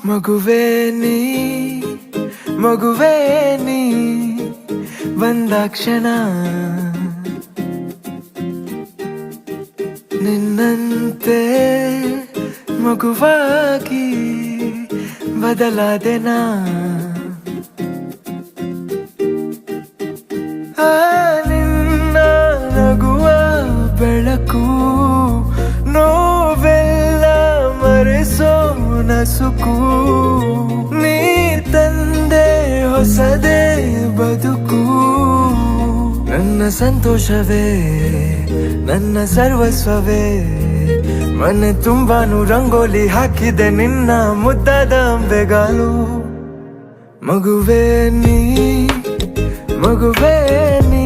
ಮಗುವೇ ನೀ ಮಗುವೇ ನೀ ಬಂದಾಕ್ಷಣ ನಿನ್ನಂತೆ ಮಗುವಾಗಿ ಬದಲಾದೆನಾ ನಿನ್ನ ನಗುವ ಬೆಳಕು ನೋವೆಲ್ಲ ಮರೆಸೋ ನಸುಕು ನೀ ತಂದೆ ಹೊಸದೇ ಬದುಕು ನನ್ನ ಸಂತೋಷವೇ ನನ್ನ ಸರ್ವಸ್ವವೇ ಮನೆ ತುಂಬಾನು ರಂಗೋಲಿ ಹಾಕಿದೆ ನಿನ್ನ ಮುದ್ದಾದ ಅಂಬೆಗಾಲು ಮಗುವೇ ನೀ ಮಗುವೇ ನೀ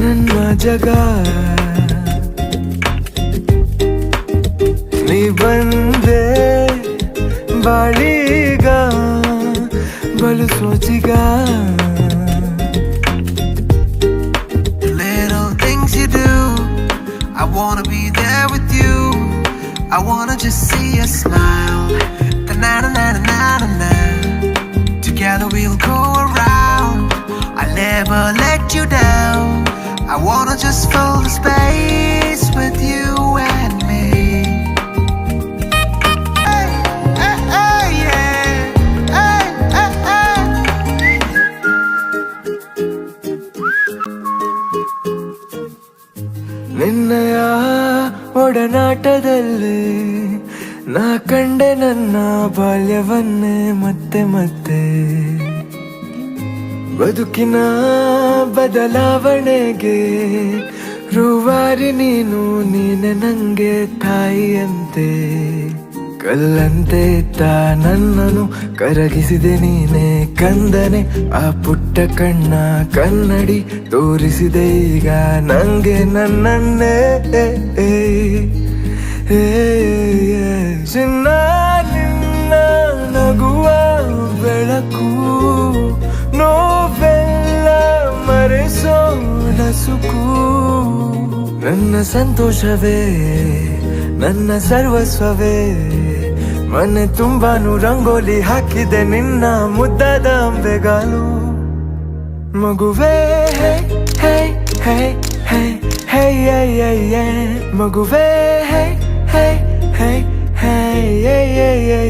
ನನ್ನ ಜಗ ನೀ ಬಂದೆ ಬಾಳೀಗ ಬಲು ಸೋಚಿಗ Little things you do, I wanna be there with you. I wanna just see you smile. Na-na-na-na-na-na-na. Together we'll go around. I'll never let you down. I wanna just fill the space with you and me. Hey, hey, hey, yeah. Hey, hey, hey. ನಿನ್ನಯ ಒಡನಾಟದಲ್ಲಿ ನಾ ಕಂಡೆ ನನ್ನ ಬಾಲ್ಯವನ್ನೇ ಮತ್ತೆ ಮತ್ತೆ ಬದುಕಿನ ಬದಲಾವಣೆಗೆ ರೂವಾರಿ ನೀನು ನೀನೆ ನಂಗೆ ತಾಯಿಯಂತೆ ಕಲ್ಲಂತೆ ನನ್ನನು ಕರಗಿಸಿದೆ ನೀನೆ ಕಂದನೆ ಆ ಪುಟ್ಟ ಕಣ್ಣ ಕನ್ನಡಿ ತೋರಿಸಿದೆ ಈಗ ನಂಗೆ ನನ್ನನ್ನೇ ಚಿನ್ನ ನಿನ್ನ ನಗುವ ಬೆಳಕು ನೋವೆಲ್ಲ ಮರೆಸೋ ನಸುಕು ನನ್ನ ಸಂತೋಷವೇ ನನ್ನ ಸರ್ವಸ್ವವೇ ಮನೆ ತುಂಬಾನು ರಂಗೋಲಿ ಹಾಕಿದೆ ನಿನ್ನ ಮುದ್ದಾದ ಅಂಬೆಗಾಲು ಮಗುವೇ ಹೇ ಹೇ ಹೇ ಹೇ ಹೇ ಹೇ ಹೇ ಮಗುವೇ ಹೇ ಹೇ ಹೇ ಹೇ ಹೇ